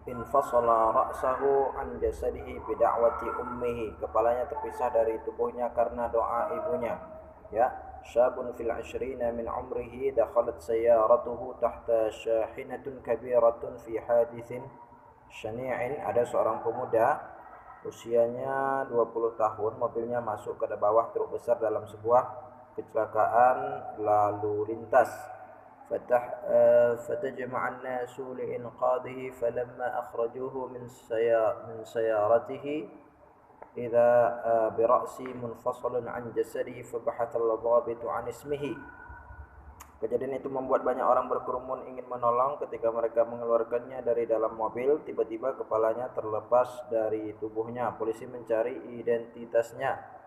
infasala ra'sahu an jasadihi bida'wati ummihi, kepalanya terpisah dari tubuhnya karena doa ibunya. Ya, syabun fil 'ishrina min umrihi dakhalat sayyaratuhu tahta shahinatun kabiratun fi hadithin syani'in. Ada seorang pemuda usianya 20 tahun, mobilnya masuk ke bawah truk besar dalam sebuah kecelakaan lalu lintas. فتجمع الناس لإنقاذه فلما أخرجوه من سيارته إذا برأسه منفصل عن جسده فبحث الضابط عن اسمه. Kejadian itu membuat banyak orang berkerumun ingin menolong. Ketika mereka mengeluarkannya dari dalam mobil, tiba-tiba kepalanya terlepas dari tubuhnya. Polisi mencari identitasnya.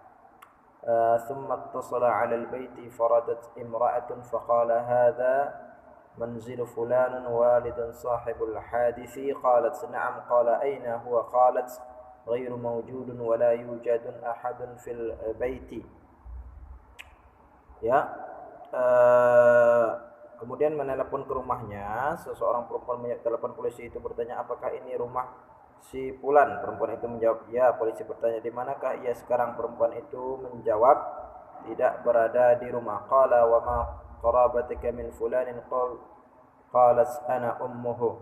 ثم اتصل على البيت فردت امرأة فقال هذا منزل فلان والد صاحب الحادث. قالت نعم. قال أين هو؟ قالت غير موجود ولا يوجد أحد في البيت. Ya, kemudian menelepon ke rumahnya. Seseorang perempuan telepon polisi itu bertanya, apakah ini rumah si Fulan? Perempuan itu menjawab, ya. Polisi bertanya, di manakah ia sekarang? Perempuan itu menjawab, tidak berada di rumah. Qala wa ma qarabatika min fulanin? Qalat ana ummuhu.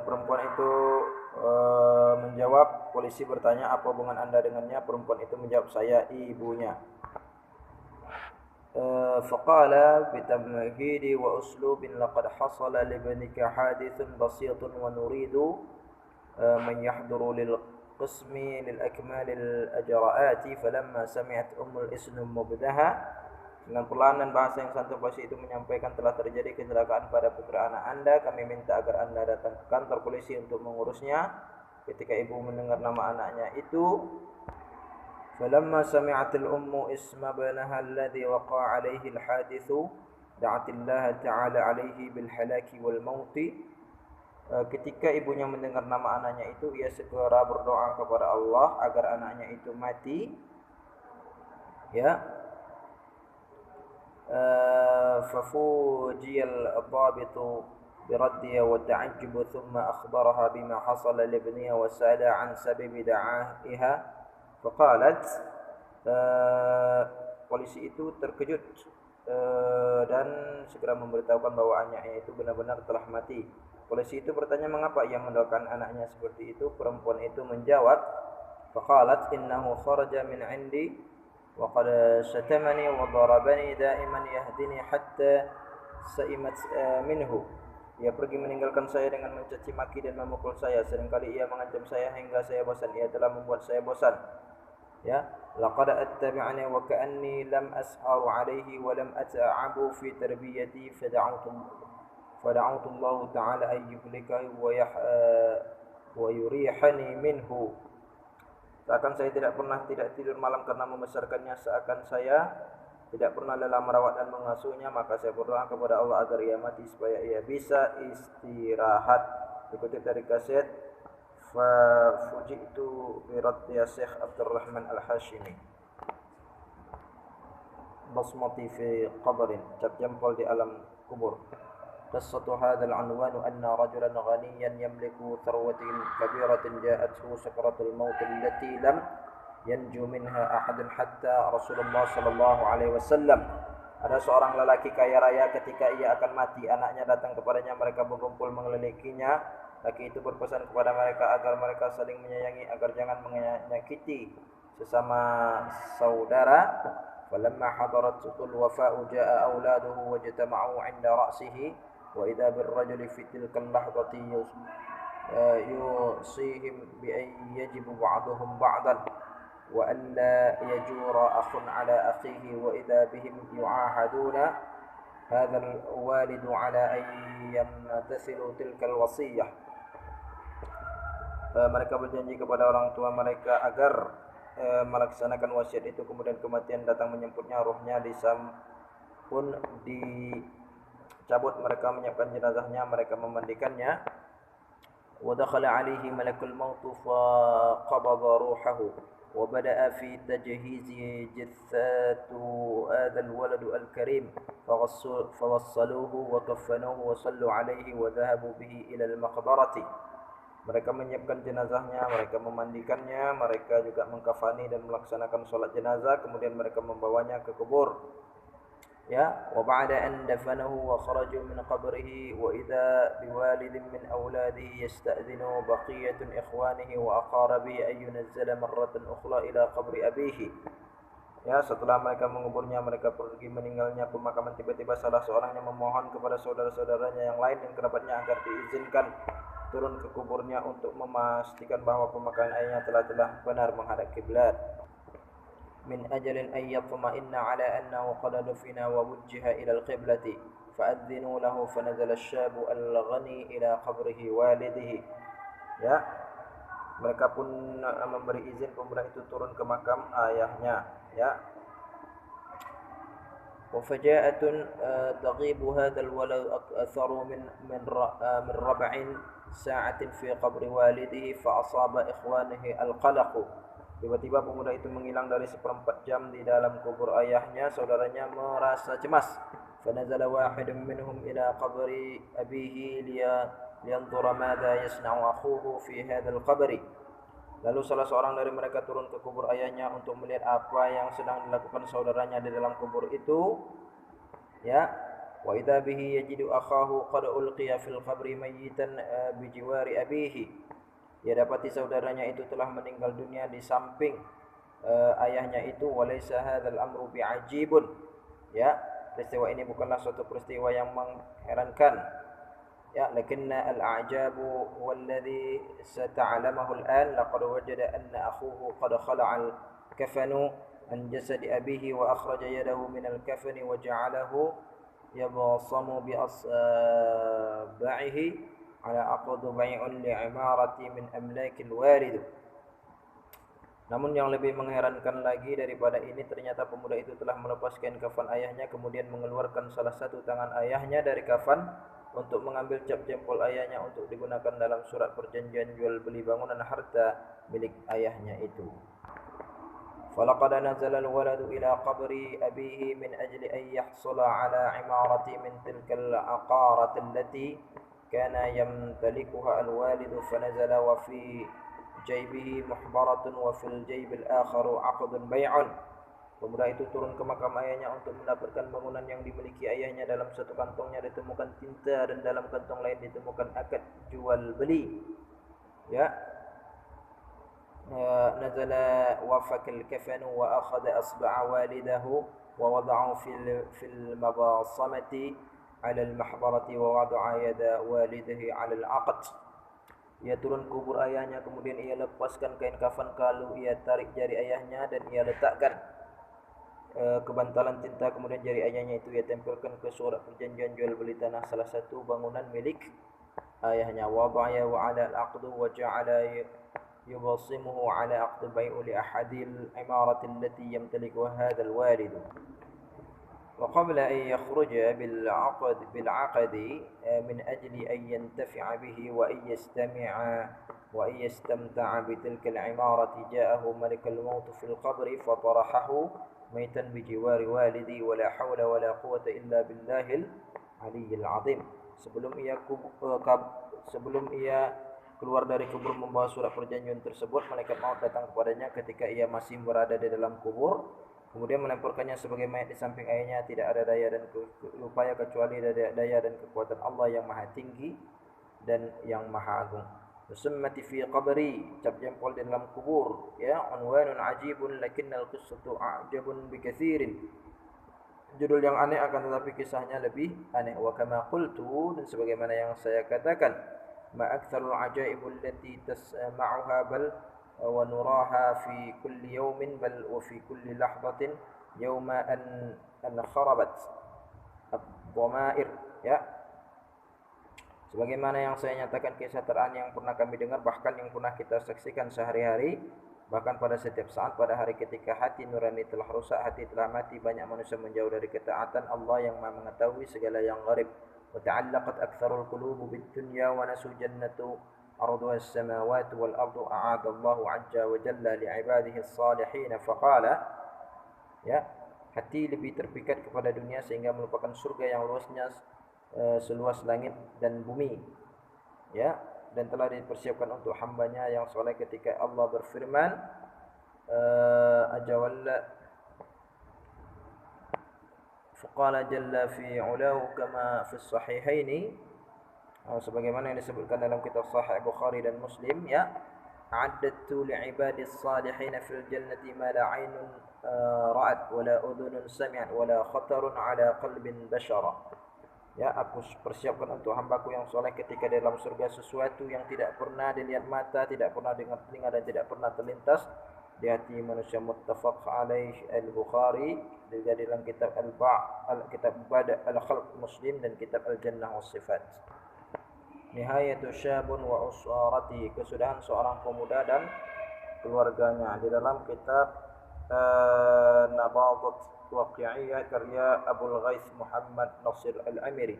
Perempuan itu menjawab, polisi bertanya, apa hubungan Anda dengannya? Perempuan itu menjawab, saya ibunya. فقال بتمهيد وأسلوب لقد حصل لابنك حادث بسيط ونريد من يحضر للقسم للأكمال الأجراءات. فلما سمعت الاسم مبدها. Dengan perlahan dan bahasa yang santun polisi itu menyampaikan, telah terjadi kecelakaan pada putra anak Anda. Kami minta agar Anda datang ke kantor polisi untuk mengurusnya. Ketika ibu mendengar nama anaknya itu, فلما سمعت الأم اسم ابنها الذي وقع عليه الحادث دعت الله تعالى عليه بالهلاك والموت. Ketika ibunya mendengar nama anaknya itu, ia segera berdoa kepada Allah agar anaknya itu mati. Ya. ففوجئ الضابط بردها وتعجب ثم أخبرها بما حصل لابنها وسأل عن سبب دعائها. Faqalat, polisi itu terkejut dan segera memberitahukan bahwa anaknya itu benar-benar telah mati. Polisi itu bertanya mengapa ia mendoakan anaknya seperti itu. Perempuan itu menjawab, faqalat innahu kharaja min 'indi wa qad shatamani wa darabani da'iman yahdini hatta sa'imat minhu. Ia pergi meninggalkan saya dengan mencaci maki dan memukul saya. Seringkali ia mengancam saya hingga saya bosan. Ia telah membuat saya bosan. Ya, laqad attabi'ani wa ka'anni lam as'aru 'alaihi wa lam ata'abu fi tarbiyati fada'utu Allah ta'ala an yuhlikahu wa yurihani minhu. Seakan saya tidak tidur malam karena membesarkannya, seakan saya tidak pernah lelah merawat dan mengasuhnya, maka saya berdoa kepada Allah agar ia mati supaya ia bisa istirahat. Dikutip dari kaset ففوجئت برد يا شيخ عبد الرحمن الحاشمي بصمتي في قبر. cap jempol di alam kubur. قصة هذا العنوان أن رجلا غنيا يملك ثروة كبيرة جاءته سكرة الموت التي لم ينجو منها أحد حتى رسول الله صلى الله عليه وسلم. Ada seorang lelaki kaya raya, ketika ia akan mati, anaknya datang kepadanya, mereka berkumpul mengelilinginya. Laki itu berpesan kepada mereka agar mereka saling menyayangi, agar jangan menyakiti sesama saudara. Falamma hadaratul wafa'u ja'a auladuhu wajtama'u 'inda ra'sihi wa idza birrajuli fi tilkal lahdati yusihim bi an yajibu ba'duhum ba'dan wa an la yajura akhun 'ala akhihi wa idza bihim yu'ahaduna hadha al-walidu 'ala an yamtasilu tilkal wasiyah. Mereka berjanji kepada orang tua mereka agar melaksanakan wasiat itu. Kemudian kematian datang menyemputnya, ruhnya pun dicabut. Mereka menyiapkan jenazahnya, mereka memandikannya. Wa dakhala 'alaihi malakul maut fa qabada ruhahu wa bada'a fi tajhizi jithatu hadzal walad al-karim fawassaluhu wa kaffanuhu wa sallu 'alaihi wa dhahabu bihi ila al-maqbarati. Mereka menyiapkan jenazahnya, mereka memandikannya, mereka juga mengkafani dan melaksanakan sholat jenazah, kemudian mereka membawanya ke kubur. Ya, wa ba'da an dafanahu wa kharaju min qabrihi wa idza biwalidin min auladihi yasta'dhinu baqiyatun ikhwanihi wa aqarabihi ay yunazzala marratan ukhra ila qabri abihi. Ya, setelah mereka menguburnya, mereka pergi meninggalnya pemakaman, tiba-tiba salah seorangnya memohon kepada saudara-saudaranya yang lain dan kerabatnya agar diizinkan turun ke kuburnya untuk memastikan bahwa pemakaman ayahnya telah benar menghadap kiblat. Min ajalin an yatma'inna ala annahu qad dufina wa wujjiha ila al-qiblati fa'adzinu lahu fanazala asy-syabu al-ghani ila qabrihi walidihi. Ya, mereka pun memberi izin pemuda itu turun ke makam ayahnya. Ya, وفجاءة تغيب هذا الولد أكثر من ربع ساعة في قبر والده فأصاب إخوانه القلق. Tiba-tiba pemuda itu menghilang dari 1/4 jam di dalam kubur ayahnya. Saudaranya merasa cemas. فنزل واحد منهم إلى قبر أبيه لينظر ماذا يصنع أخوه في هذا القبر. Lalu salah seorang dari mereka turun ke kubur ayahnya untuk melihat apa yang sedang dilakukan saudaranya di dalam kubur itu. Ya, wa idza bihi yajidu akhahu qad ulqiya fil qabri mayyitan bijiwari abihi. Dia dapati saudaranya itu telah meninggal dunia di samping ayahnya itu. Walaysa hadzal amru bi'ajibun. Ya, peristiwa ini bukanlah suatu peristiwa yang mengherankan. Ya, lakinna al-a'jabu walladhi sata'lamahu al-an laqad wajada anna akhuhu qad khala'a al-kafanu an jasadi abihi wa akhraja yadahu min al-kafani wa ja'alahu yabsamu bi asba'ihi ala aqdu bai'un li'imarati min amlakil warid. Namun yang lebih mengherankan lagi daripada ini, ternyata pemuda itu telah melepaskan kafan ayahnya, kemudian mengeluarkan salah satu tangan ayahnya dari kafan untuk mengambil cap jempol ayahnya untuk digunakan dalam surat perjanjian jual beli bangunan harta milik ayahnya itu. فلقد نزل الولد إلى قبر أبيه من أجل أن يحصل على عمارة من تلك العقارة التي كان يمتلكها الوالد فنزل وفي جيبه محبرة وفي الجيب الآخر عقد بيع. Pemuda itu turun ke makam ayahnya untuk mendapatkan bangunan yang dimiliki ayahnya. Dalam satu kantongnya ditemukan tinta dan dalam kantong lain ditemukan akad jual beli. Ya. Nazala wafakal kafanu wa akhadha asba'a walidahu wa wada'ahu fil mabasamati 'ala al-mahbarati wa wada'a yada walidihi 'ala al-'aqd. Ia turun kubur ayahnya, kemudian ia lepaskan kain kafan kalu, ia tarik jari ayahnya dan ia letakkan kebantalan tinta, kemudian jari ayahnya itu ia tempelkan ke surat perjanjian jual beli tanah salah satu bangunan milik ayahnya. Wada'ahu 'ala al-'aqd wa ja'ala yubasimuhu 'ala 'aqd bai'u li ahadil imarati allati yamtaliku hadzal walid. Wa qabla an yakhruja bil 'aqd min ajli an yantafi'a bihi wa an yastami'a wa an yastamta'a bi tilka al-imarati ja'ahu malikul maut fil qabri fatarahahu maitan bijiwari walidi wala hawla wala quwwata illa billahil aliyyil azim. Sebelum ia keluar dari kubur membawa surat perjanjian tersebut, malaikat maut datang kepadanya ketika ia masih berada di dalam kubur, kemudian melemparkannya sebagai mayat di samping ayahnya. Tidak ada daya dan upaya kecuali daya dan kekuatan Allah yang maha tinggi dan yang maha agung. Summati fi qabri, cap jempol di dalam kubur. Ya, unwanun ajibun lakinnal qissatu a'jabun bikathirin. Judul yang aneh akan tetapi kisahnya lebih aneh. Wa kama qultu, dan sebagaimana yang saya katakan, ma aktsarul ajaibul lati tasma'uha bal wa nuraha fi kulli yawmin bal wa fi kulli lahzatin yawma an kharabat ad-dhamair. Ya, sebagaimana yang saya nyatakan, kisah teraneh yang pernah kami dengar, bahkan yang pernah kita saksikan sehari-hari, bahkan pada setiap saat pada hari ketika hati nurani telah rusak, hati telah mati, banyak manusia menjauh dari ketaatan Allah yang Maha mengetahui segala yang ghaib. Wa ta'allaqat aktsarul qulubi bid-dunya wa nasu jannatu arduha as-samawati wal ardu a'adallahu 'azza wa jalla li'ibadihi as-salihin faqala. Ya, hati lebih terpikat kepada dunia sehingga melupakan surga yang luasnya seluas langit dan bumi. Ya, dan telah dipersiapkan untuk hambanya yang soleh ketika Allah berfirman faqala jalla fi ulahu kama fi sahihaini, sebagaimana yang disebutkan dalam kitab Sahih Bukhari dan Muslim, ya, a'addatu li'ibadis salihin fil jannati ma la 'ainun ra'at wa la udhunun sami'at wa la khatarun 'ala qalbin bashara. Ya, aku persiapkan untuk hambaku yang soleh ketika di dalam surga sesuatu yang tidak pernah dilihat mata, tidak pernah dengar telinga, dan tidak pernah terlintas di hati manusia. Muttafaq alaih al-Bukhari, di dalam kitab kitab Bada' al-Khalq Muslim dan kitab Al-Jannah was Sifat. Nihayatu syabun wa usarati, kesudahan seorang pemuda dan keluarganya, di dalam kitab Nabadat Waqi'iyah karya Abul Ghaith Muhammad Nasir Al-Amiri.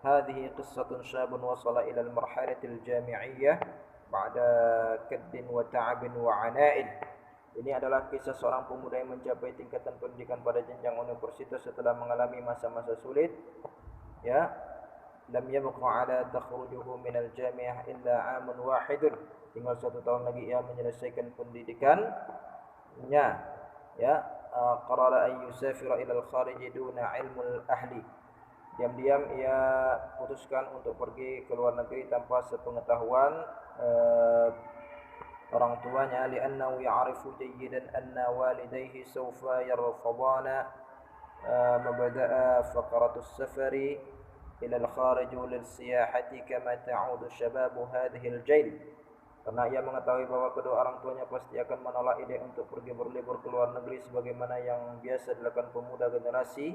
Hadhihi qissatun syabun wasala ila al-marhalatil jami'iyah ba'da kaddin wa ta'abin wa 'ana'in. Ini adalah kisah seorang pemuda yang mencapai tingkatan pendidikan pada jenjang universitas setelah mengalami masa-masa sulit. Ya, lam yabqa ala takhrujuhu min al-jami'ah illa 'amun wahidun. Tinggal 1 tahun lagi ia menyelesaikan pendidikannya. Ya, qarara an yusafira ila al-kharij duna ilmul ahli. Diam-diam ia putuskan untuk pergi ke luar negeri tanpa sepengetahuan orang tuanya, li'annahu ya'rifu jayyidan anna walidayhi sawfa yarfadana mabda'a faqratus safari ila al-kharij lil-siyahati kama ta'udu shababu hadhihi al-jail. Karena ia mengetahui bahwa kedua orang tuanya pasti akan menolak ide untuk pergi berlibur ke luar negeri sebagaimana yang biasa dilakukan pemuda generasi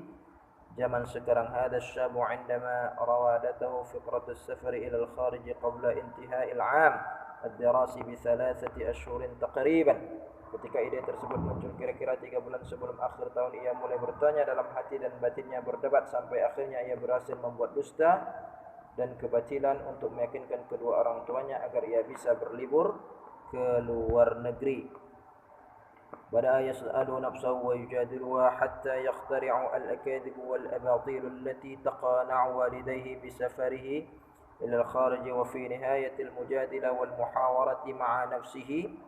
zaman sekarang. Hadha asy-syabu 'indama rawadatahu fiqratus safari ila al-kharij qabla intihai al-'am ad-dirasi bi 3 ashhurin taqriban. Ketika ide tersebut muncul kira-kira 3 bulan sebelum akhir tahun, ia mulai bertanya dalam hati dan batinnya berdebat sampai akhirnya ia berhasil membuat dusta dan kebatilan untuk meyakinkan kedua orang tuanya agar ia bisa berlibur ke luar negeri. Bada'a yas'alu nafsahu wa yujadiluha hatta yakhtari'u al-akadhib wal abatil allati taqana'u walidayhi bi safarihi ila al-kharij, wa fi nihayati al-mujadila wal muhawarati ma'a nafsihi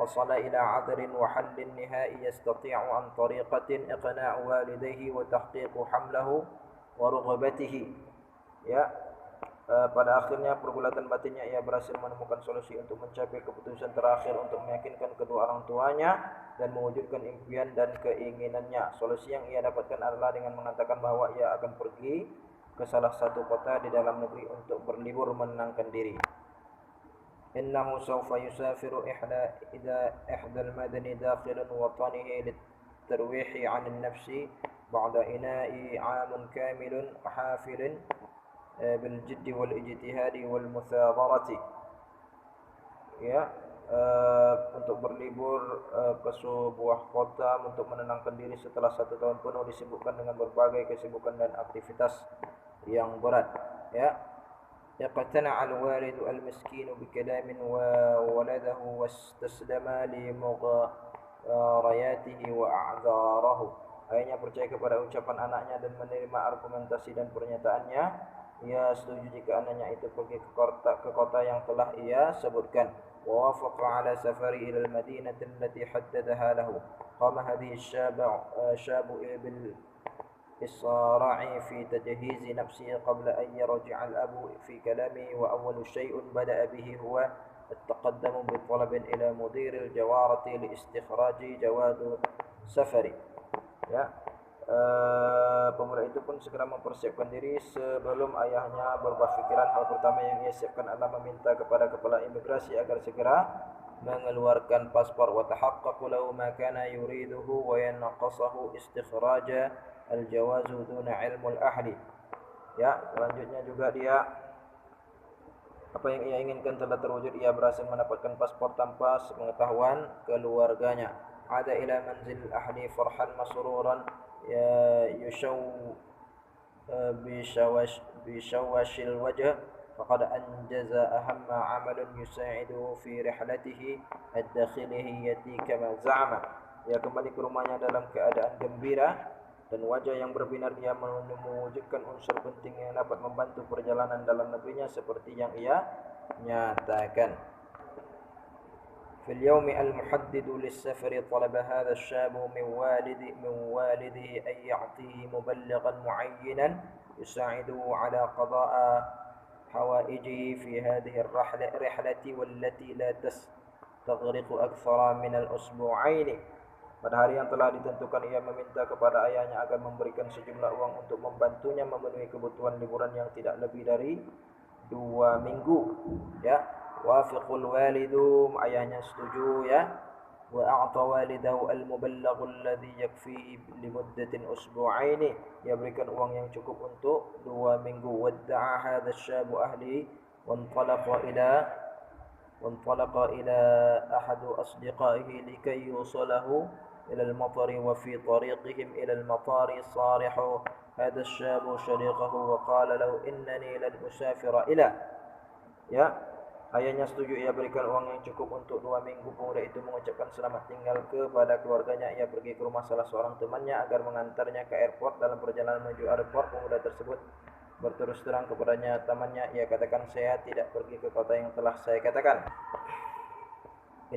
wasala ila 'adrin wa hallin nihai yastati'u an tariqatin iqna'u walidayhi wa tahqiqu hamlahu wa rughabatihi. Ya, pada akhirnya pergulatan batinnya ia berhasil menemukan solusi untuk mencapai keputusan terakhir untuk meyakinkan kedua orang tuanya dan mewujudkan impian dan keinginannya. Solusi yang ia dapatkan adalah dengan mengatakan bahwa ia akan pergi ke salah satu kota di dalam negeri untuk berlibur menenangkan diri. Innahu sawfa yusafiru ila ihda al-madani dakhilan watanihi litarwihi 'an an-nafsi ba'da ina'i 'amun kamilun wa hafilin بالجد والاجتهاد والمثابرة. Ya, untuk berlibur ke sebuah kota untuk menenangkan diri setelah 1 tahun penuh disibukkan dengan berbagai kesibukan dan aktivitas yang berat. Ya, yaqtana al-walidu al-miskinu bi kalamin wa waladahu wastaslama li mugharayatihi wa a'dzarahu. Ayahnya percaya kepada ucapan anaknya dan menerima argumentasi dan pernyataannya. Ia setuju jika anaknya itu pergi ke kota yang telah ia sebutkan. Wa wafaqa ala safari ila al-madinati allati haddadaha lahu. Qama hadhihi syabu bil isra'i fi tajhiz nafsihi qabla an yarji'a al-abu fi kalamihi, wa awwalu shay'in bada'a bihi huwa at-taqaddum bi talabin ila mudir al-jawarati li istikhraji jawaz safari. Ya, pemuda itu pun segera mempersiapkan diri. Sebelum ayahnya berubah pikiran, hal pertama yang ia siapkan adalah meminta kepada kepala imigrasi agar segera mengeluarkan paspor. Wa tahaqqaqu lahu ma kana yuriduhu wa yanqasahu istikhraja al-jawazu duna ilmul ahli. Ya, selanjutnya juga dia apa yang ia inginkan telah terwujud. Ia berhasil mendapatkan paspor tanpa sepengetahuan keluarganya. Ada ila manzil ahli farhan masruran يشو بشوش الوجه فقد أنجز أهم عمل يساعده في رحلته الداخلية كما زعم. Ia kembali ke rumahnya dalam keadaan gembira dan wajah yang berbinar ia mewujudkan unsur penting yang dapat membantu perjalanan dalam negerinya seperti yang ia nyatakan. في اليوم المحدد للسفر طلب هذا الشاب من والده أن يعطيه مبلغا معينا يساعده على قضاء حوائجه في هذه الرحلة والتي لا تستغرق أكثر من الأسبوعين. Pada hari yang telah ditentukan ia meminta kepada ayahnya agar memberikan sejumlah uang untuk membantunya memenuhi kebutuhan liburan yang tidak lebih dari 2 minggu. Ya, wafiqul walidu, ayahnya setuju ya. Wa a'ta walidahu al-muballagh alladhi yakfi li muddatin usbu'aini, ia berikan uang yang cukup untuk 2 minggu. Wadda'a hadha asy-syabu ahli وانطلق إلى أحد أصدقائه لكي يوصله إلى المطر. وفي طريقهم إلى المطار صارح هذا الشاب شريكه وقال له إنني لن أسافر إلى. Ya, ayahnya setuju ia berikan uang yang cukup untuk 2 minggu. Pemuda itu mengucapkan selamat tinggal kepada keluarganya. Ia pergi ke rumah salah seorang temannya agar mengantarnya ke airport. Dalam perjalanan menuju airport, pemuda tersebut berterus terang kepadanya temannya. Ia katakan, saya tidak pergi ke kota yang telah saya katakan.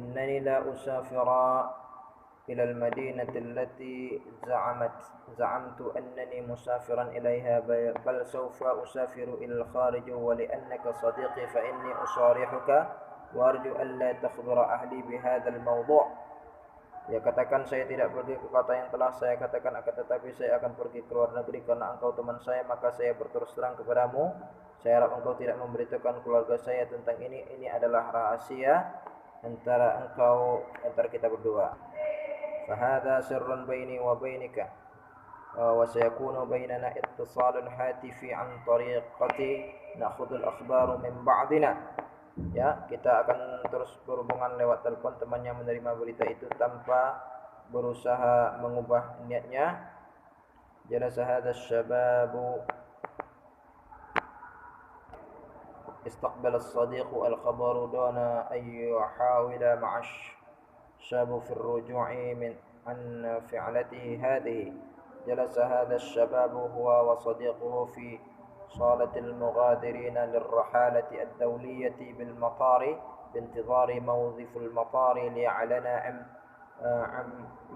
Innani la usafira ila al-madinati allati za'amtu annani musafiran ilaiha bal sawfa usafiru ila al-kharij wa li'annaka sadiqi fa inni usarihuka wa arju an la takhbira ahli bihadha al-mawdu'. Ia katakan, saya tidak pergi ke kota yang telah saya katakan, akan tetapi saya akan pergi ke luar negeri karena engkau teman saya, maka saya berterus terang kepadamu. Saya harap engkau tidak memberitahukan keluarga saya tentang ini. Ini adalah rahasia antara kita berdua. Fahadha sirrun baini wa bainika wa sayakunu bainana ittisalun hatifi an tariqati na'khudul akhbaru min ba'dina. Ya, kita akan terus berhubungan lewat telepon. Temannya menerima berita itu tanpa berusaha mengubah niatnya. Jalasa hadha asy-syababu استقبل الصديق الخبر دون أن يحاول مع الشاب في الرجوع عن فعلته هذه. جلس هذا الشباب هو وصديقه في صالة المغادرين للرحالة الدولية بالمطار بانتظار موظف المطار ليعلن عن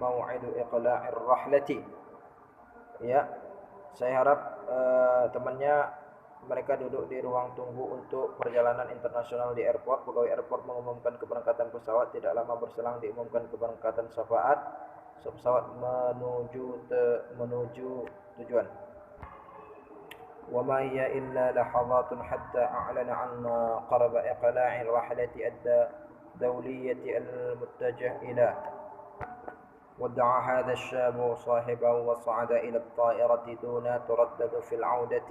موعد إقلاع الرحلة. Ya, saya harap temannya, mereka duduk di ruang tunggu untuk perjalanan internasional di airport. Pegawai airport mengumumkan keberangkatan pesawat. Tidak lama berselang diumumkan keberangkatan pesawat menuju tujuan. وما هي إلا لحظات حتى أعلن عن قرب إقلاع الرحلة الدولية المتجه إلى. ودعا هذا الشاب صاحبه وصعد إلى الطائرة دون تردد في العودة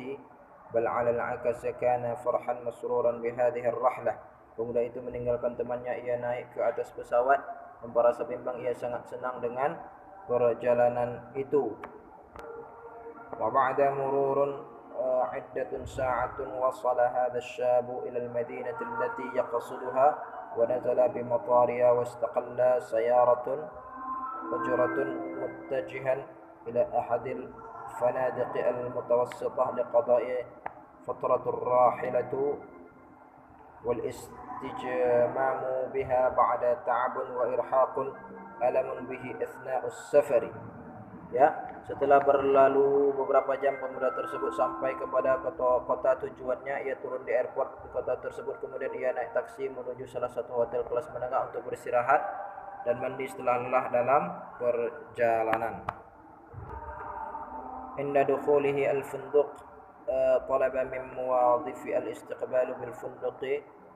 بل على العكس كان فرحا مسرورا بهذه الرحلة. Pemuda itu meninggalkan temannya, ia naik ke atas pesawat tanpa rasa bimbang. Ia sangat senang dengan perjalanan itu. وبعد مرور عدة ساعة وصل هذا الشاب إلى المدينة التي يقصدها ونزل بمطارها واستقل سيارة أجرة متجها إلى أحد الفنادق المتوسطة لقضاء فترة الراحلة والاستجمام بها بعد تعب وإرهاق ألم به أثناء السفر. Ya, setelah berlalu beberapa jam, pemuda tersebut sampai kepada kota tujuannya. Ia turun di airport di kota tersebut. Kemudian ia naik taksi menuju salah satu hotel kelas menengah untuk beristirahat dan mandi setelah lelah dalam perjalanan. Inda dukhulihi al-funduq talaba min muwadhifi al-istiqbal bil-funduq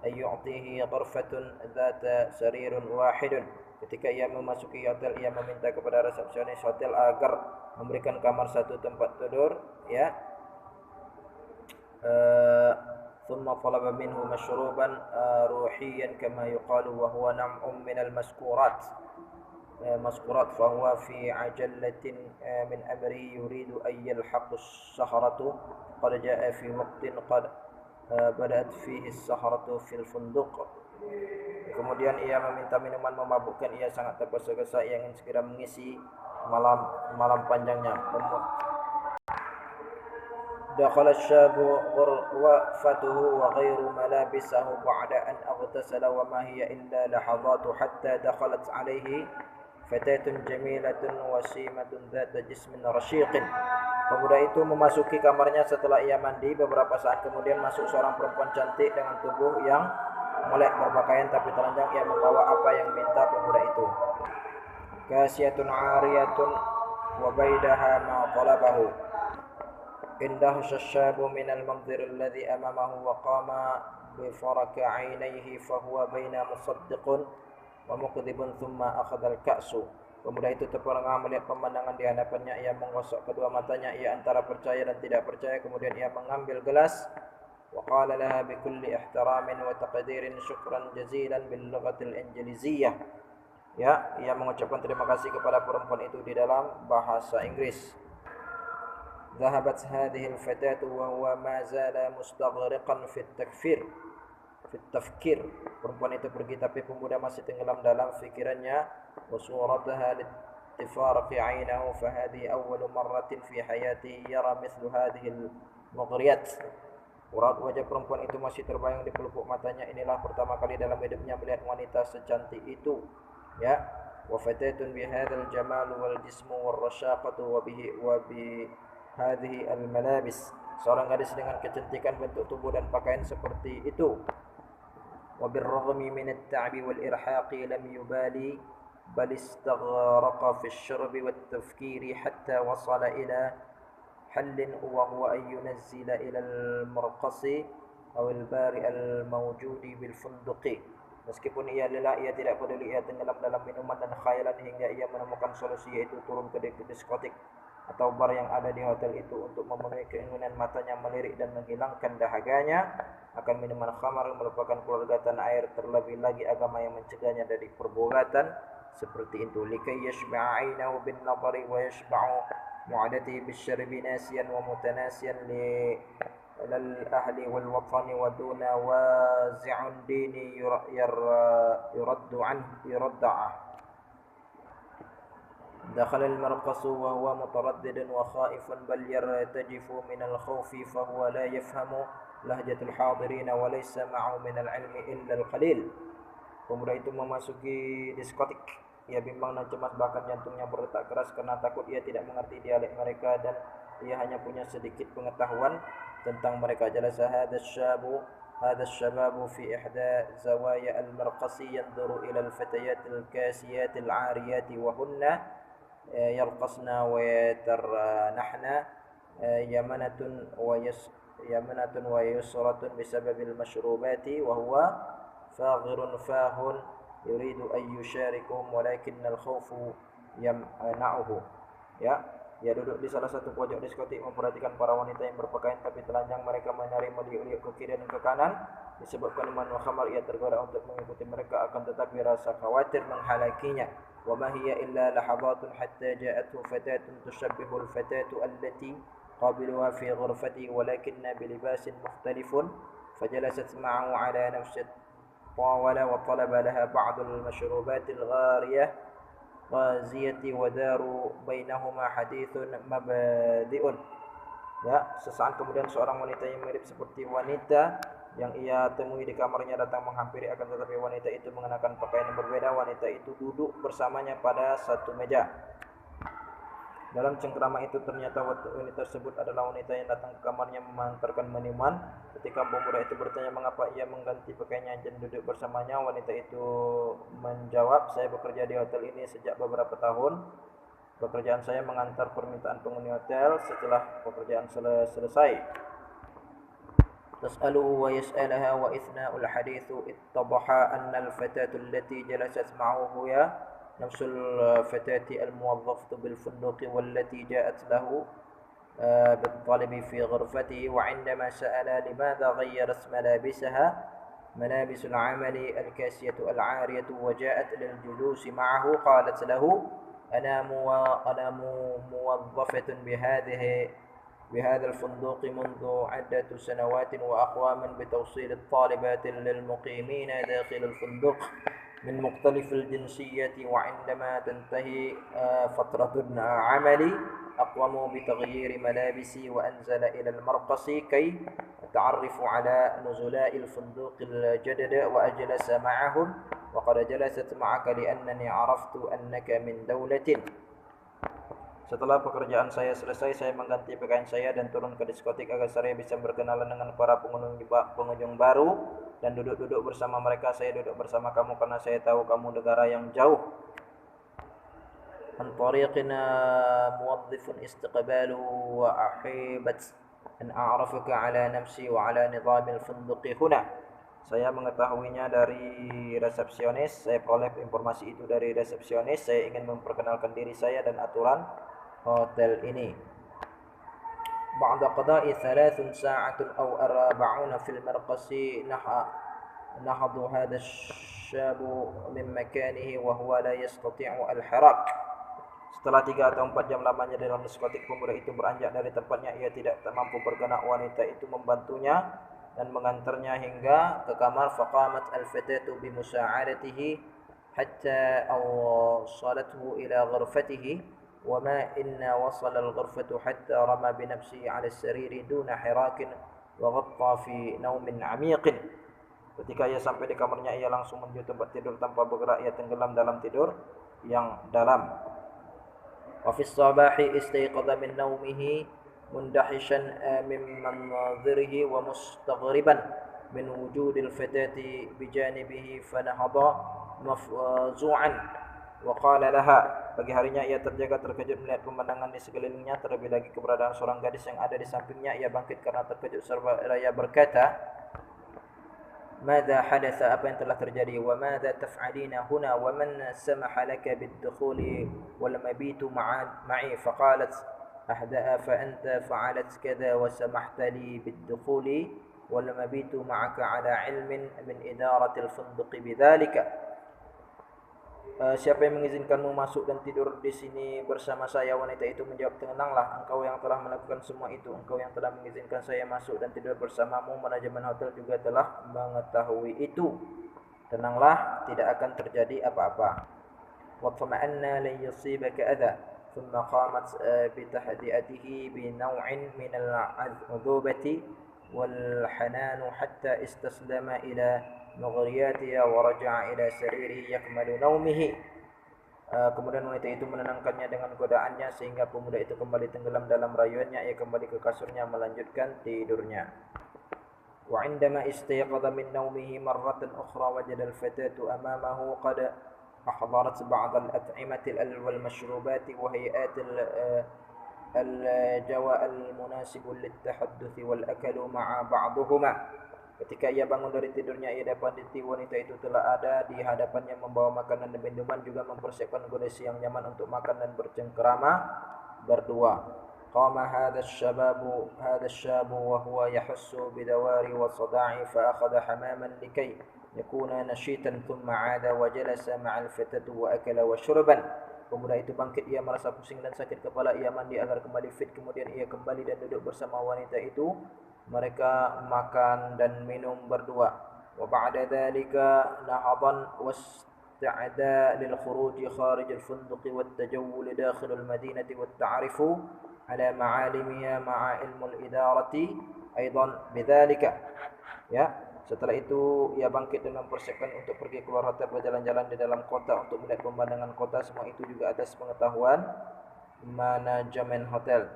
an yu'tihi ghurfatun dhata saririn wahidun. Ketika ia memasuki hotel, ia meminta kepada resepsionis hotel agar memberikan kamar satu tempat tidur, ya. ثم طلب منه مشروبا روحيا كما يقال وهو نوع من المسكورات فهو في عجلة من أمره يريد أن يلحق السهرة قد جاء في وقت قد بدأت فيه السهرة في الفندق. Kemudian ia meminta minuman memabukkan. Ia sangat tergesa-gesa, ia ingin segera mengisi malam panjangnya. دخل الشاب غرفته وغير ملابسه بعد أن اغتسل وما هي إلا لحظات حتى دخلت عليه فتاة جميلة وسيمة ذات جسم رشيق. Pemuda itu memasuki kamarnya setelah ia mandi. Beberapa saat kemudian masuk seorang perempuan cantik dengan tubuh yang melek, berpakaian tapi telanjang. Ia membawa apa yang minta pemuda itu. Kasiyatun 'ariyatun wa baidaha ma talabahu. اندهش الشاب من المنظر الذي أمامه وقام بفرك عينيه فهو بين مصدق ومكذب ثم أخذ الكأس. Pemuda itu terperangah melihat pemandangan di hadapannya. Ia menggosok kedua matanya. Ia antara percaya dan tidak percaya. Kemudian ia mengambil gelas. وقال لها بكل احترام وتقدير شكرا جزيلا باللغة الإنجليزية. Ya, ia mengucapkan terima kasih kepada perempuan itu di dalam bahasa Inggris. ذهبت هذه الفتاة وهو ما زال مستغرقا في التفكير. Perempuan itu pergi tapi pemuda masih tenggelam dalam fikirannya. وصورتها لاتفارق عينه فهذه أول مرة في حياته يرى مثل هذه المغريات. Urat wajah perempuan itu masih terbayang di pelupuk matanya. Inilah pertama kali dalam hidupnya melihat wanita secantik itu. Ya, وفتاة بهذا الجمال والجسم والرشاقة hadhihi al-malabis. Seorang gadis dengan kecantikan bentuk tubuh dan pakaian seperti itu. Wa birraghmi min at-ta'bi wal irhaqi lam yubali bal istaghraqa fi asy-syurbi wat tafkiri hatta wasala ila hallin wa huwa an yunazzila ila al-marqasi aw al-bari al-mawjudi bil funduqi. Meskipun ia lelah, ia tidak peduli. Ia tenggelam dalam minuman dan khayalan hingga ia menemukan solusi, yaitu turun ke diskotik atau bar yang ada di hotel itu untuk memenuhi keinginan matanya melirik dan menghilangkan dahaganya akan minuman khamar, merupakan keluarga tanah air. Terlebih lagi agama yang mencegahnya dari perbuatan seperti itu. Likai yashba'a 'ainahu bin nadari wa yashba'u mu'adatihi bisyarbi nasiyan wa mutanasiyan li lal ahli wal watani wa duna wazi'un dini yuraddu anhu yuradda'a. دخل المرقص وهو متردد وخائف بل يرتجف من الخوف فهو لا يفهم لهجة الحاضرين وليس معه من العلم إلا القليل. Pemuda itu memasuki diskotik. Ia bimbang dan cemas, bahkan jantungnya berdetak keras karena takut. Ia tidak mengerti dialek mereka dan ia hanya punya sedikit pengetahuan tentang mereka. Jalasa هذا الشباب في إحدى زوايا المرقص ينظر إلى الفتيات الكاسيات العاريات وهن يرقصن ويترنحن يمنة ويسرة بسبب المشروبات وهو فاغر فاه يريد أن يشاركهم ولكن الخوف يمنعه. Ya, ia duduk di salah satu pojok diskotik memperhatikan para wanita yang berpakaian tapi telanjang. Mereka menari meliuk-liuk ke kiri dan ke kanan. Disebabkan minuman khamar, ia tergoda untuk mengikuti mereka, akan tetapi rasa khawatir menghalakinya. وما هي إلا لحظات حتى جاءته فتاة تشبه الفتاة التي قابلها في غرفته ولكن بلباس مختلف فجلست معه على نفس الطاولة وطلب لها بعض المشروبات الغازية ودار بينهما حديث مبادئ. Ya, sesaat kemudian seorang wanita yang mirip seperti wanita yang ia temui di kamarnya datang menghampiri, akan tetapi wanita itu mengenakan pakaian yang berbeda. Wanita itu duduk bersamanya pada satu meja. Dalam cengkerama itu ternyata wanita tersebut adalah wanita yang datang ke kamarnya mengantarkan minuman. Ketika pemuda itu bertanya mengapa ia mengganti pakaiannya dan duduk bersamanya, wanita itu menjawab, saya bekerja di hotel ini sejak beberapa tahun. Pekerjaan saya mengantar permintaan penghuni hotel. Setelah pekerjaan selesai, تسأله ويسألها وإثناء الحديث اتضح أن الفتاة التي جلست معه هي نفس الفتاة الموظفة بالفندق والتي جاءت له بالطلب في غرفته. وعندما سأل لماذا غيرت ملابسها ملابس العمل الكاسية العارية وجاءت للجلوس معه قالت له أنا موظفة بهذا الفندق منذ عدة سنوات وأقوام بتوصيل الطالبات للمقيمين داخل الفندق. من مختلف الجنسية، وعندما تنتهي فترة العمل أقوموا بتغيير ملابسي وأنزل إلى المرقص كي أتعرف على نزلاء الفندق الجدد وأجلس معهم، وقد جلست معك لأنني عرفت أنك من دولة. Setelah pekerjaan saya selesai, saya mengganti pakaian saya dan turun ke diskotik agar saya bisa berkenalan dengan para pengunjung baru dan duduk-duduk bersama mereka. Saya duduk bersama kamu karena saya tahu kamu negara yang jauh. An tariqina muwazzifun istiqbalu wa ahibat an a'rafaka ala nafsi wa ala nizamil funduqi huna. Saya mengetahuinya dari resepsionis, saya peroleh informasi itu dari resepsionis. Saya ingin memperkenalkan diri saya dan aturan hotel ini. بعد قضاء 3 ساعات أو 40 في المرقص نهض هذا الشاب من مكانه وهو لا يستطيع الحراك. Setelah 3 atau 4 jam lamanya dalam diskotik, pemuda itu beranjak dari tempatnya. Ia tidak mampu bergerak. Wanita itu membantunya dan mengantarnya hingga ke kamar. فقامت الفتاة بمساعدته حتى أوصلته إلى غرفته. وما إن وصل الغرفة حتى رمى بنفسه على السرير دون حراك وغطى في نوم عميق. Ketika ia sampai di kamarnya, ia langsung menuju tempat tidur tanpa bergerak. Ia tenggelam dalam tidur yang dalam. وفي الصباح استيقظ من نومه مندهشا من منظره ومستغربا من وجود الفتاة بجانبه فنهض مفزوعا وقال لها. Pagi harinya ia terjaga terkejut melihat pemandangan di sekelilingnya, terlebih lagi keberadaan seorang gadis yang ada di sampingnya. Ia bangkit karena terkejut seraya berkata, "Madza hadatsa, apa yang telah terjadi? Wa madza taf'alina huna? Wa man samaha laka bid-dukhuli wal mabitu ma'i?" Faqalat, "Ahda'a fa anta fa'alat kadza wa samahta li bid-dukhuli wal mabitu ma'aka 'ala 'ilmin min idaratil funduqi bidzalika." Siapa yang mengizinkanmu masuk dan tidur di sini bersama saya? Wanita itu menjawab, "Tenanglah, engkau yang telah melakukan semua itu. Engkau yang telah mengizinkan saya masuk dan tidur bersamamu. Manajemen hotel juga telah mengetahui itu. Tenanglah, tidak akan terjadi apa-apa." "Watma'anna lan yusibaka adha." Thumma qamat bitahdi'atihi binaw'in min al-'udhubati wal hanan hatta istaslama ila مغرياتها ورجع إلى سريره يكمل نومه. Kemudian wanita itu menenangkannya dengan godaannya sehingga pemuda itu kembali tenggelam dalam rayuannya. Ia kembali ke kasurnya melanjutkan tidurnya. وعندما استيقظ من نومه مرة أخرى وجد الفتاة أمامه قد أحضرت بعض الأطعمة والمشروبات وهيئات الجواء المناسب للتحدث والأكل مع بعضهما. Ketika ia bangun dari tidurnya, ia dapati wanita itu telah ada di hadapannya membawa makanan dan minuman, juga mempersiapkan kondisi yang nyaman untuk makan dan bercengkerama berdua. Qama hadha asy-syabu wa huwa yahussu bidawari wa sada'i fa akhadha hamaman likay yakuna nashitan thumma 'ada wa jalasa ma'al fatati wa akala wa syurban. Pemuda itu bangkit, ia merasa pusing dan sakit kepala. Ia mandi agar kembali fit, kemudian ia kembali dan duduk bersama wanita itu. Mereka makan dan minum berdua. Wa ba'da dzalika nahadan wasta'ada lil khuruj kharij al funduq wat tajawul dakhil al madinati wat ta'rifu ala ma'alimiha ma'a ilmu al idarati aidan bidzalika. Ya, setelah itu ia bangkit dan mempersiapkan untuk pergi keluar hotel, berjalan-jalan di dalam kota untuk melihat pemandangan kota. Semua itu juga atas pengetahuan manajemen hotel.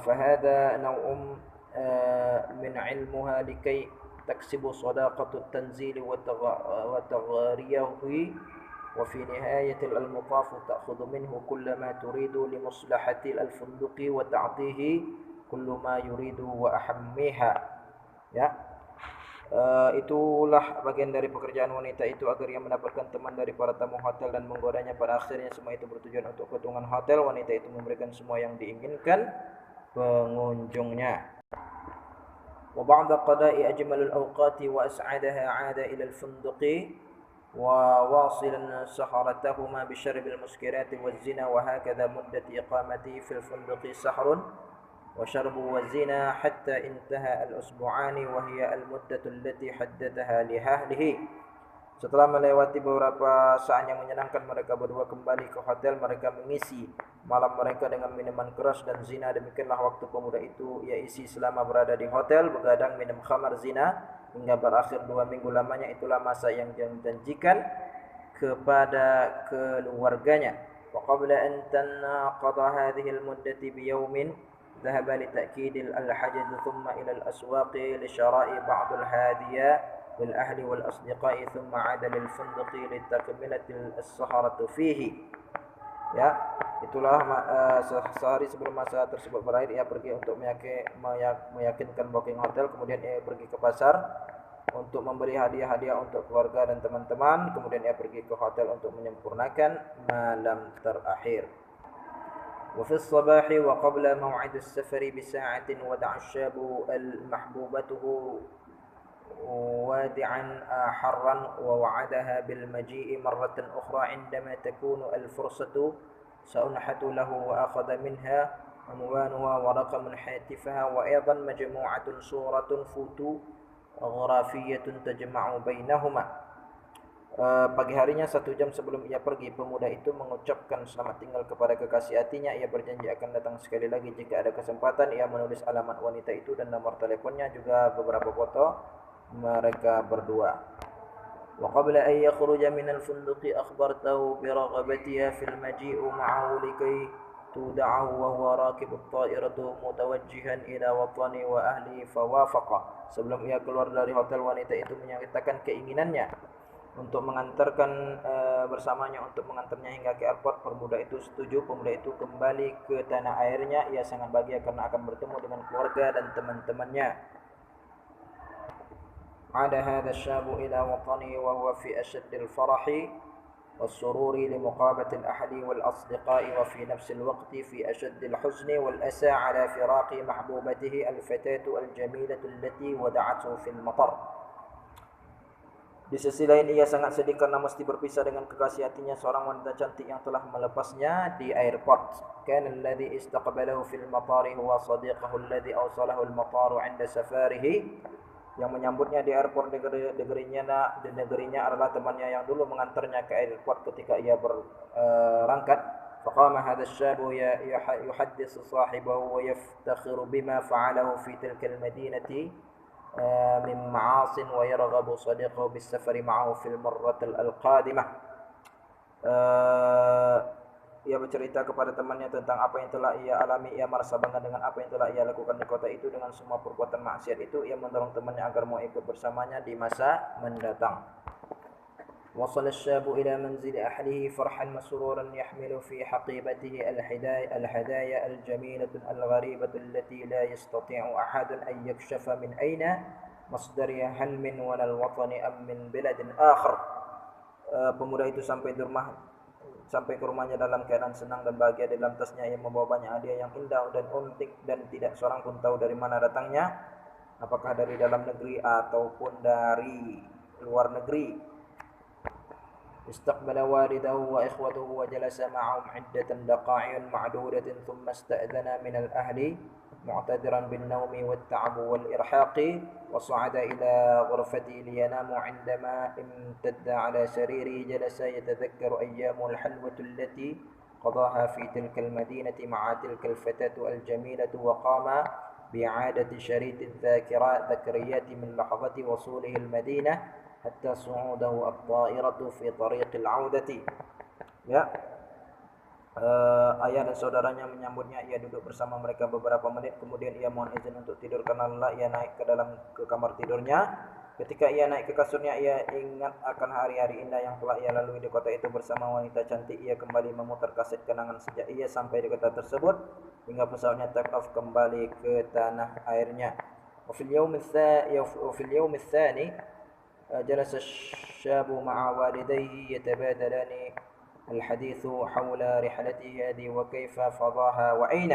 Fahada naw'um من علمها لكي تكسب صداقة التنزيل وتغريه وفي نهاية المطاف تأخذ منه كل ما تريد لمصلحة الفندق وتعطيه كل ما يريد وأحميها. Ya, itulah bagian dari pekerjaan wanita itu agar ia mendapatkan teman dari para tamu hotel dan menggodanya. Pada akhirnya semua itu bertujuan untuk keuntungan hotel. Wanita itu memberikan semua yang diinginkan pengunjungnya. وبعد قضاء أجمل الأوقات وأسعدها عاد إلى الفندق وواصلا سهرتهما بشرب المسكرات والزنا. وهكذا مدة إقامته في الفندق سحر وشرب والزنا حتى انتهى الأسبوعان وهي المدة التي حددها لأهله. Setelah melewati beberapa saat yang menyenangkan, mereka berdua kembali ke hotel. Mereka mengisi malam mereka dengan minuman keras dan zina. Demikianlah waktu pemuda itu ia isi selama berada di hotel, begadang, minum khamar, zina, hingga berakhir 2 minggu lamanya. Itulah masa yang dijanjikan kepada keluarganya. Wa qabla an tanqadha hadhihi al-muddati bi yawmin ذهب لتأكيد الحجز ثم إلى الأسواق لشراء بعض الهدايا للأهل والأصدقاء ثم عاد للفندق لتكملة السهرة فيه. Ya, itulah sehari sebelum masa tersebut berakhir ia pergi untuk meyakinkan booking hotel, kemudian ia pergi ke pasar untuk memberi hadiah-hadiah untuk keluarga dan teman-teman, kemudian ia pergi ke hotel untuk menyempurnakan malam terakhir. وفي الصباح وقبل موعد السفر بساعة ودع الشاب المحبوبته وادعا حرا ووعدها بالمجيء مرة أخرى عندما تكون الفرصة سأنحت له وأخذ منها عنوانها ورقم هاتفها وأيضا مجموعة صورة فوتوغرافية تجمع بينهما. Pagi harinya 1 jam sebelum ia pergi, pemuda itu mengucapkan selamat tinggal kepada kekasih hatinya. Ia berjanji akan datang sekali lagi jika ada kesempatan. Ia menulis alamat wanita itu dan nomor teleponnya, juga beberapa foto mereka berdua. Wa qabla an yakhruja min al-funduq akhbartahu bi raghabatiha fil maji'u ma'ahu likay tuda'ahu wa huwa rakib at-ta'iratu mutawajjihan ila watani wa ahli fawafaqa. Sebelum ia keluar dari hotel, wanita itu menyatakan keinginannya untuk mengantarkan bersamanya, untuk mengantarnya hingga ke airport. Pemuda itu setuju. Pemuda itu kembali ke tanah airnya. Ia sangat bahagia karena akan bertemu dengan keluarga dan teman-temannya. Ada hadha syabu ila watani wa huwa fi ashaddil farahi والسرور لمقابلة الأهل والأصدقاء وفي نفس الوقت في أشد الحزن والأسى على فراق محبوبته الفتاة الجميلة التي ودعته في المطر. Di sisi lain ia sangat sedih karena mesti berpisah dengan kekasih hatinya, seorang wanita cantik yang telah melepasnya di airport. Kana alladhi istaqbalahu fil matari huwa sadiquhu alladhi awsalahu al mataru 'inda safarihi. Yang menyambutnya di airport negerinya adalah temannya yang dulu mengantarnya ke airport ketika ia berangkat. Faqama hadha asy-syabu yuhaddithu sahibahu wa yaftakhiru bima fa'alahu fi tilka al-madinati min ma'asin wa yarghabu sadiqahu bis-safari ma'ahu fil marratil al-qadimah. Ia bercerita kepada temannya tentang apa yang telah ia alami. Ia merasa bangga dengan apa yang telah ia lakukan di kota itu. Dengan semua perbuatan maksiat itu, ia mendorong temannya agar mau ikut bersamanya di masa mendatang. وصل الشاب إلى منزل أهله فرحا مسرورا يحمل في حقيبته الهدايا الجميلة الغريبة التي لا يستطيع أحد أن يكشف من أين مصدرها، هل من ولا الوطن أم من بلد آخر. Pemuda itu sampai ke rumahnya dalam keadaan senang dan bahagia. Dalam tasnya ia membawa banyak hadiah yang indah dan unik, dan tidak seorang pun tahu dari mana datangnya, apakah dari dalam negeri ataupun dari luar negeri. استقبل والده وإخوته وجلس معهم عدة دقائق معدودة ثم استأذن من الأهل معتذرا بالنوم والتعب والإرهاق، وصعد إلى غرفته لينام. عندما امتد على سريره جلس يتذكر أيام الحلوة التي قضاها في تلك المدينة مع تلك الفتاة الجميلة، وقام بإعادة شريط الذكريات من لحظة وصوله المدينة hatta su'udahu at-ta'iratu fi tariqil 'audati. Ya. Ayah dan saudaranya menyambutnya. Ia duduk bersama mereka beberapa menit, kemudian ia mohon izin untuk tidur karena lelah. Ia naik ke kamar tidurnya. Ketika ia naik ke kasurnya, ia ingat akan hari-hari indah yang telah ia lalui di kota itu bersama wanita cantik. Ia kembali memutar kaset kenangan sejak ia sampai di kota tersebut hingga pesawatnya take off kembali ke tanah airnya. Wa fil yawm ats-tsani جلس الشاب مع والديه يتبادلان الحديث حول رحلته هذه وكيف فضاها وأين.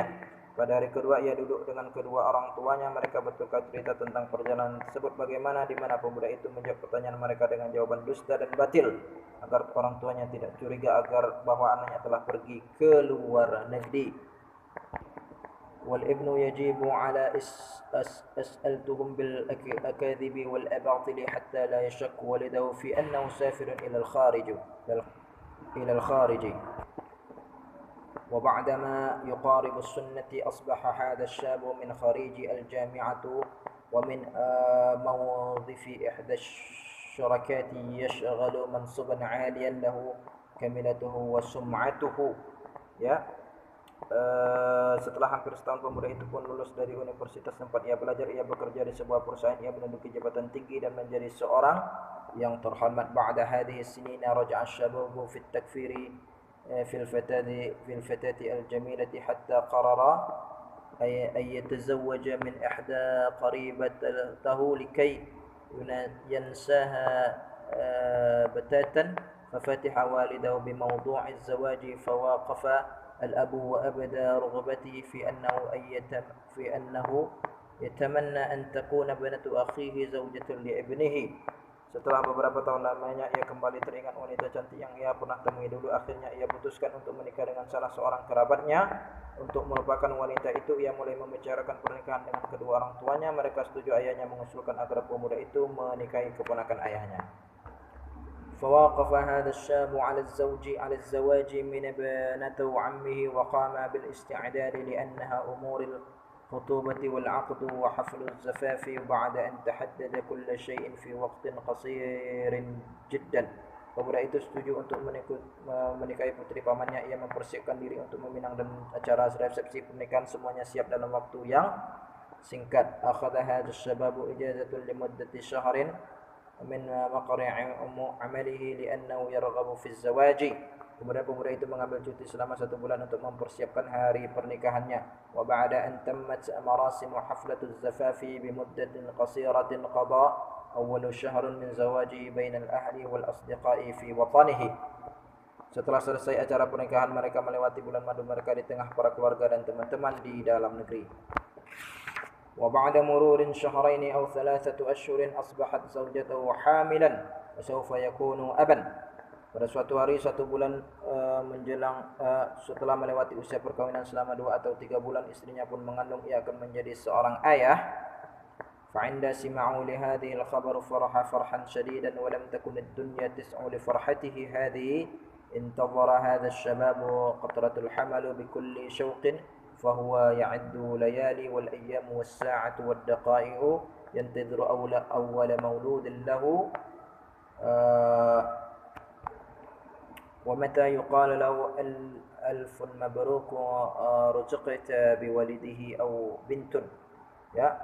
Pada hari kedua ia duduk dengan kedua orang tuanya. Mereka bertukar cerita tentang perjalanan tersebut, bagaimana, di mana. Pemuda itu menjawab pertanyaan mereka dengan jawaban dusta dan batil, agar orang tuanya tidak curiga bahwa anaknya telah pergi ke luar negeri. والابن يجيب على أسألتهم بالأكاذيب والأباطل حتى لا يشك والده في أنه سافر إلى الخارج. وبعدما يقارب السنة أصبح هذا الشاب من خريج الجامعة ومن موظف إحدى الشركات يشغل منصبا عاليا له كملته وسمعته. Ya, setelah hampir setahun pemuda itu pun lulus dari universitas tempat ia belajar, ia bekerja di sebuah perusahaan, ia menduduki jabatan tinggi dan menjadi seorang yang terhormat. Ba'da hadhihi sinina raja'a asy-syababu fi at-takfiri في الفتاة الجميلة حتى قرر أن يتزوج من إحدى قريبته لكي ينساها بتاتا. ففتح والده بموضوع الزواج فواقف الأب وأبدى رغبته في أنه يتمنى أن تكون ابنة أخيه زوجة لابنه. Setelah beberapa tahun lamanya ia kembali teringat wanita cantik yang ia pernah temui dulu. Akhirnya ia putuskan untuk menikah dengan salah seorang kerabatnya. Untuk melupakan wanita itu, ia mulai membicarakan pernikahan dengan kedua orang tuanya. Mereka setuju. Ayahnya mengusulkan agar pemuda itu menikahi keponakan ayahnya. فواقف هذا الشاب على الزواج من ابنة عمه وقام بالاستعداد لأنها أمور الخطوبة والعقد وحفل الزفاف بعد أن تحدد كل شيء في وقت قصير جدا. Pemuda itu setuju untuk menikahi putri pamannya. Ia mempersiapkan diri untuk meminang dan acara resepsi pernikahan semuanya siap dalam waktu yang singkat. أخذ هذا الشباب إجازة لمدة شهر من مقر عمله لأنه يرغب في الزواج. Kemudian pemuda itu mengambil cuti selama 1 bulan untuk mempersiapkan hari pernikahannya. Wa ba'da an tammat marasim haflatu az-zafafi bi muddatin qasiratin qada awwalu shahrun min zawaji bainal ahli wal asdiqai fi watanihi. Setelah selesai acara pernikahan, mereka melewati bulan madu mereka di tengah para keluarga dan teman-teman di dalam negeri. وبعد مرور 2 أو 3 أشهر أصبحت زوجته حاملا وسوف يكون أبا. Pada suatu hari 1 bulan menjelang setelah melewati usia perkawinan selama 2 atau 3 bulan, istrinya pun mengandung, ia akan menjadi seorang ayah. فعند سمعوا لهذه الخبر فرح فرحا شديدا ولم تكن الدنيا تسع لفرحته هذه. انتظر هذا الشباب قطرة الحمل بكل شوق فهو يعد ليالي والأيام والساعة والدقائق ينتظر أول مولود له. ومتى يقال له ألف مبروك رزقت بولده أو بنت. Ya,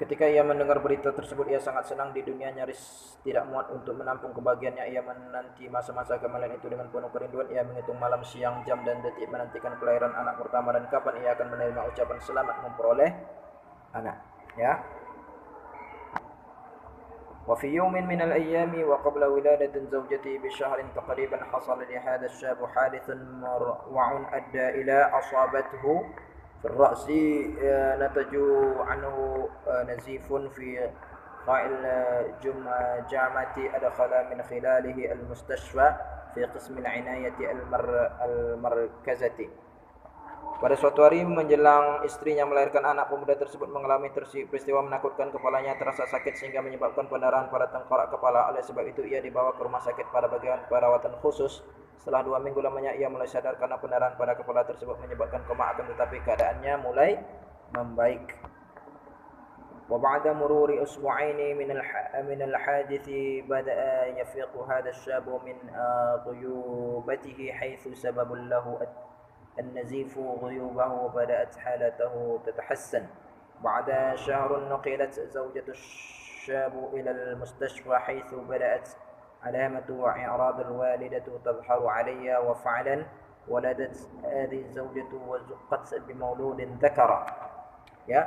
ketika ia mendengar berita tersebut, ia sangat senang. Di dunia nyaris tidak muat untuk menampung kebahagiaannya. Ia menanti masa-masa kematian itu dengan penuh kerinduan. Ia menghitung malam, siang, jam dan detik menantikan kelahiran anak pertama dan kapan ia akan menerima ucapan selamat memperoleh anak. Ya. وفي يوم من الأيام وقبل ولادة زوجته بشهر تقريبا حصل لهذا الشاب حادث مروع أدى إلى أصابته في الرأس نتج عنه نزيف في قاع الجمجمة أدخل من خلاله المستشفى في قسم العناية المركزة. Pada suatu hari menjelang istrinya melahirkan anak, pemuda tersebut mengalami peristiwa menakutkan. Kepalanya terasa sakit sehingga menyebabkan pendarahan pada tengkorak kepala. Oleh sebab itu ia dibawa ke rumah sakit pada bagian perawatan khusus. Setelah 2 minggu lamanya ia mulai sadar karena pendarahan pada kepala tersebut menyebabkan koma, akan tetapi keadaannya mulai membaik. وبعد مرور أسبوعين من الحادث بدأ يفيق هذا الشاب من غيوبته حيث سبب له النزيف غيوبه. بدأت حالته تتحسن. بعد شهر نقلت زوجة الشاب إلى المستشفى حيث بدأت علامة وإعراض الوالدة تظهر عليها. وفعلا ولدت هذه الزوجة وزقت بمولود ذكر. Ya,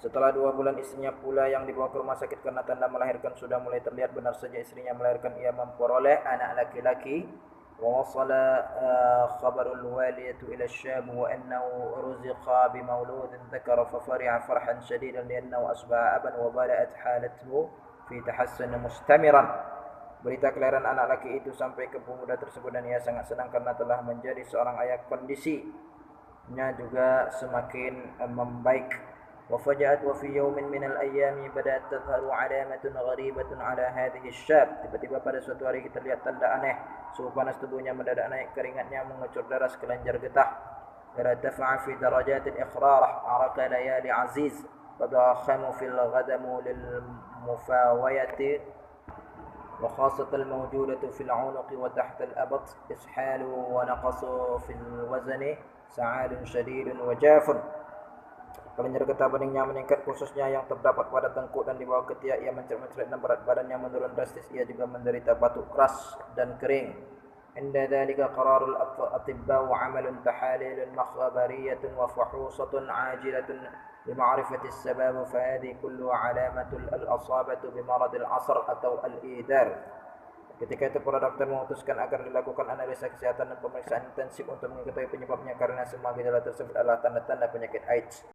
setelah 2 bulan istrinya pula yang dibawa ke rumah sakit karena tanda melahirkan sudah mulai terlihat. Benar saja istrinya melahirkan, ia memperoleh anak laki-laki. ووصل خبر الوالدة إلى الشام وأنه رزق بمولود ذكر ففرح فرحا شديدا لأنه أصبح أبا وبدأت حالته في تحسن مستمرا. Berita kelahiran anak laki itu sampai ke pemuda tersebut dan ia sangat senang karena telah menjadi seorang ayah. Kondisinya juga semakin membaik. Wafaja'at wa fi yawmin min al-ayyami badat tadharu alamatun gharibatun ala hadhihi syab. Tiba-tiba pada suatu hari kita lihat tanda aneh. Suhu panas tubuhnya mendadak naik, keringatnya mengucur darah sekelenjar getah. Irtafa'a fi darajat al-iqrarah, araka layali aziz. Tadakhamu fil ghadamu lil mufawayati وخاصة الموجودة في العنق وتحت الأبط إسحال ونقص في الوزن سعال شديد وجاف. Kelenjar getah beningnya meningkat, khususnya yang terdapat pada tengkuk dan di bawah ketiak. Ia mencret-mencret dan berat badannya menurun drastis. Ia juga menderita batuk keras dan kering. Inda dhalika qararul atibba wa amalun tahalilun makhbariyatun wa fuhusatun ajilatun لمعرفة السبب فهذه كلها علامة الأصابة بمرض العصر atau al-idar. Ketika itu para dokter memutuskan agar dilakukan analisa kesehatan dan pemeriksaan intensif untuk mengetahui penyebabnya karena semua gejala tersebut adalah tanda-tanda penyakit AIDS.